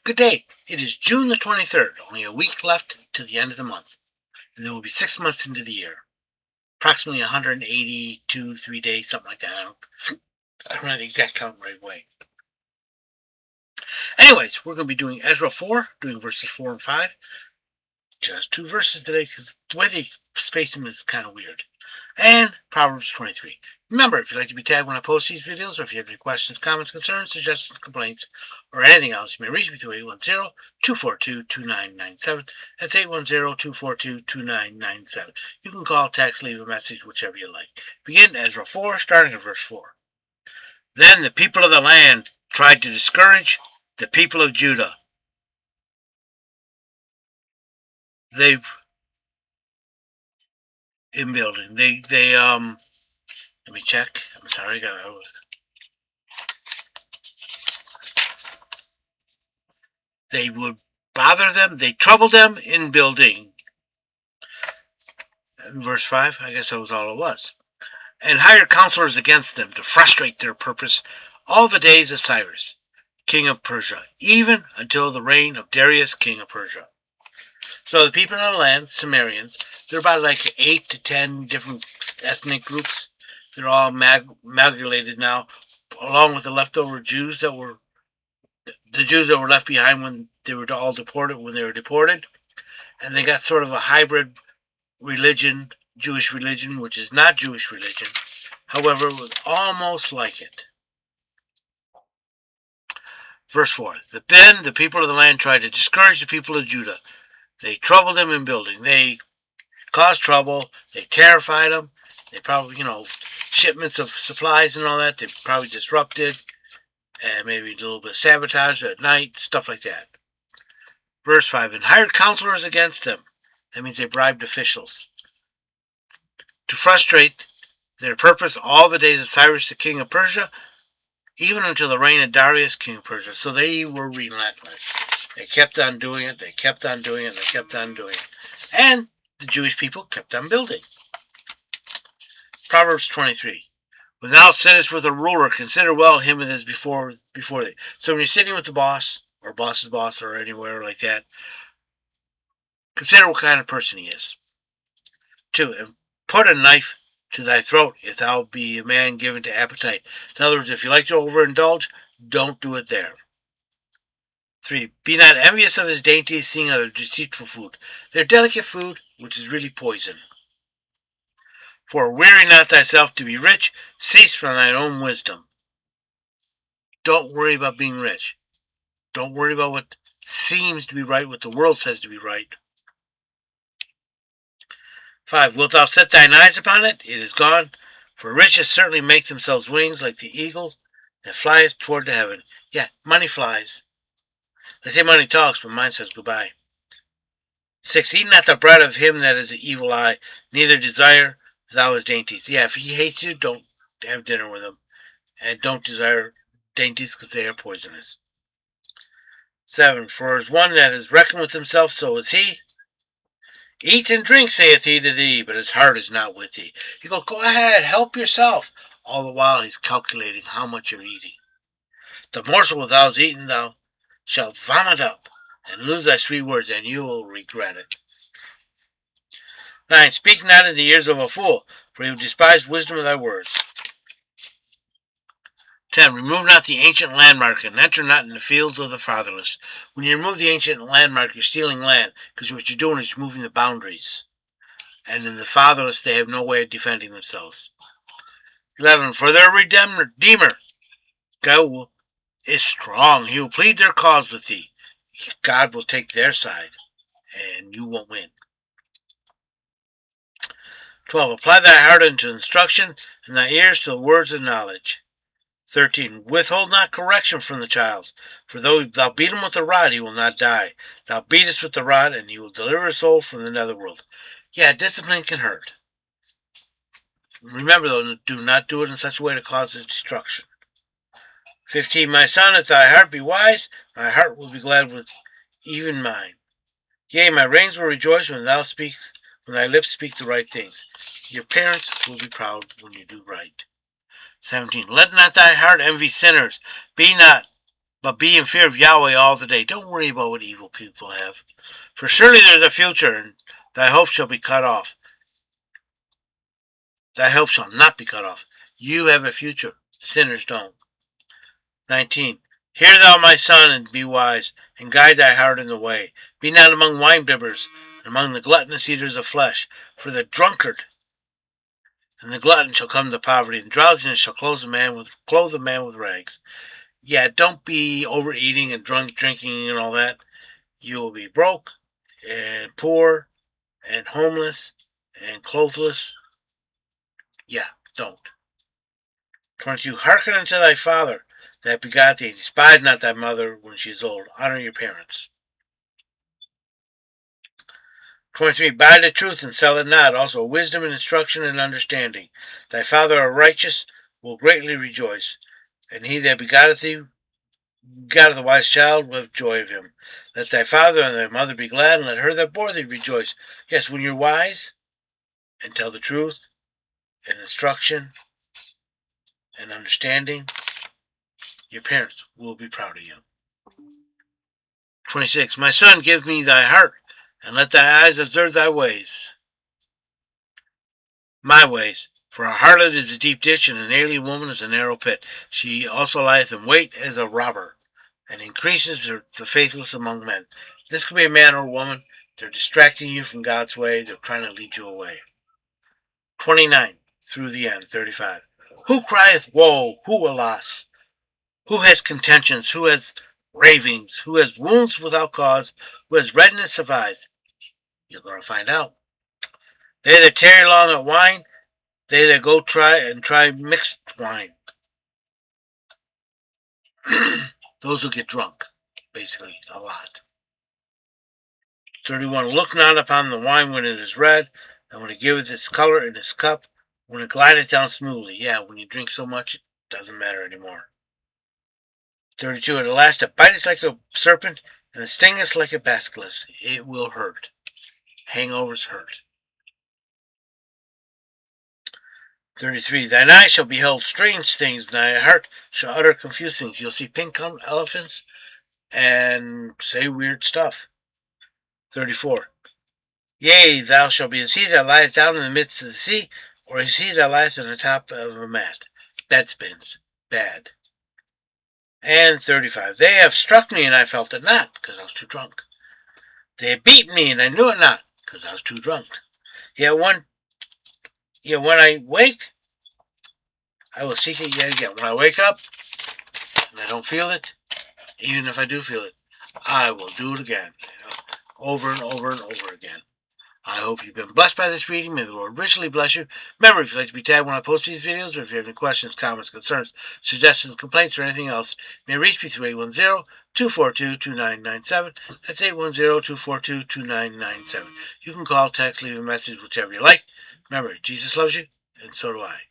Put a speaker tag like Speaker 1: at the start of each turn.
Speaker 1: Good day. It is June the 23rd, only a week left to the end of the month, and there will be 6 months into the year. Approximately 182, 3 days, something like that. I don't know the exact count right away. Anyways, we're going to be doing Ezra 4, doing verses 4 and 5. Just 2 verses today because the way they space them is kind of weird. And Proverbs 23. Remember, if you'd like to be tagged when I post these videos, or if you have any questions, comments, concerns, suggestions, complaints, or anything else, you may reach me through 810-242-2997. That's 810-242-2997. You can call, text, leave a message, whichever you like. Begin Ezra 4, starting at verse 4. Then the people of the land tried to discourage the people of Judah. In building. Let me check. I'm sorry. They would bother them. They troubled them in building. Verse 5, I guess that was all it was. And hired counselors against them to frustrate their purpose all the days of Cyrus, king of Persia, even until the reign of Darius, king of Persia. So the people in the land, Sumerians, they're about like 8 to 10 different ethnic groups. They're all amalgamated now, along with the leftover Jews that were left behind when they were all deported. And they got sort of a hybrid religion, Jewish religion, which is not Jewish religion. However, it was almost like it. Verse 4. Then the people of the land tried to discourage the people of Judah. They troubled them in building. They caused trouble. They terrified them. They probably, shipments of supplies and all that, they probably disrupted. And maybe a little bit of sabotage at night, stuff like that. Verse 5. And hired counselors against them. That means they bribed officials to frustrate their purpose all the days of Cyrus, the king of Persia, even until the reign of Darius, king of Persia. So they were relentless. They kept on doing it. They kept on doing it. They kept on doing it. And the Jewish people kept on building. Proverbs 23. When thou sittest with a ruler, consider well him that is before thee. So when you're sitting with the boss, or boss's boss, or anywhere like that, consider what kind of person he is. 2. And put a knife to thy throat if thou be a man given to appetite. In other words, if you like to overindulge, don't do it there. 3. Be not envious of his dainties, seeing other deceitful food. They're delicate food, which is really poison. 4. Weary not thyself to be rich, cease from thine own wisdom. Don't worry about being rich. Don't worry about what seems to be right, what the world says to be right. 5. Wilt thou set thine eyes upon it? It is gone. For riches certainly make themselves wings like the eagles that flieth toward the heaven. Yeah, money flies. They say money talks, but mine says goodbye. 6. Eat not the bread of him that is an evil eye, neither desire thou his dainties. Yeah, if he hates you, don't have dinner with him. And don't desire dainties because they are poisonous. 7. For as one that is reckoned with himself, so is he. Eat and drink, saith he to thee, but his heart is not with thee. You go ahead, help yourself. All the while he's calculating how much you're eating. The morsel thou hast eaten thou shalt vomit up, and lose thy sweet words, and you will regret it. 9. Speak not in the ears of a fool, for he will despise wisdom of thy words. 10. Remove not the ancient landmark, and enter not in the fields of the fatherless. When you remove the ancient landmark, you're stealing land, because what you're doing is moving the boundaries. And in the fatherless, they have no way of defending themselves. 11. For their Redeemer, God is strong. He will plead their cause with thee. God will take their side, and you won't win. 12. Apply thy heart unto instruction, and thy ears to the words of knowledge. 13. Withhold not correction from the child, for though thou beat him with the rod, he will not die. Thou beatest with the rod, and he will deliver his soul from the netherworld. Yeah, discipline can hurt. Remember, though, do not do it in such a way to cause his destruction. 15. My son, if thy heart be wise, my heart will be glad with even mine. Yea, my reins will rejoice when thy lips speak the right things. Your parents will be proud when you do right. 17. Let not thy heart envy sinners. Be not but be in fear of Yahweh all the day. Don't worry about what evil people have. For surely there is a future, and thy hope shall be cut off. Thy hope shall not be cut off. You have a future. Sinners don't. 19. Hear thou, my son, and be wise, and guide thy heart in the way. Be not among winebibbers, and among the gluttonous eaters of flesh. For the drunkard and the glutton shall come to poverty, and drowsiness shall clothe a man with rags. Yeah, don't be overeating and drinking and all that. You will be broke and poor and homeless and clothless. Yeah, don't. 22. Hearken unto thy father that begot thee. Despise not thy mother when she is old. Honor your parents. 23. Buy the truth and sell it not. Also wisdom and instruction and understanding. Thy father a righteous will greatly rejoice. And he that begotteth thee, begotteth a wise child, will have joy of him. Let thy father and thy mother be glad, and let her that bore thee rejoice. Yes, when you're wise and tell the truth and instruction and understanding, your parents will be proud of you. 26. My son, give me thy heart, and let thy eyes observe thy ways. My ways. For a harlot is a deep ditch, and an alien woman is a narrow pit. She also lieth in wait as a robber, and increases the faithless among men. This could be a man or a woman. They're distracting you from God's way. They're trying to lead you away. 29. Through the end. 35. Who crieth woe? Who alas? Who has contentions? Who has ravings? Who has wounds without cause? Who has redness of eyes? You're going to find out. They that tarry long at wine, they that go try mixed wine. Those who get drunk, basically, a lot. 31. Look not upon the wine when it is red, and when it giveth its color in its cup, when it glideth down smoothly. Yeah, when you drink so much, it doesn't matter anymore. 32. At the last it biteth like a serpent, and it stingeth like a basilisk. It will hurt. Hangovers hurt. 33. Thine eyes shall behold strange things, and thy heart shall utter confused things. You'll see pink elephants and say weird stuff. 34. Yea, thou shalt be as he that lieth down in the midst of the sea, or as he that lieth on the top of a mast. Bed spins. Bad. And 35. They have struck me, and I felt it not, because I was too drunk. They have beaten me, and I knew it not, because I was too drunk. Yet when I wake, I will seek it yet again. When I wake up, and I don't feel it, even if I do feel it, I will do it again. Over and over and over again. I hope you've been blessed by this reading. May the Lord richly bless you. Remember, if you'd like to be tagged when I post these videos, or if you have any questions, comments, concerns, suggestions, complaints, or anything else, you may reach me through 810-242-2997. That's 810-242-2997. You can call, text, leave a message, whichever you like. Remember, Jesus loves you, and so do I.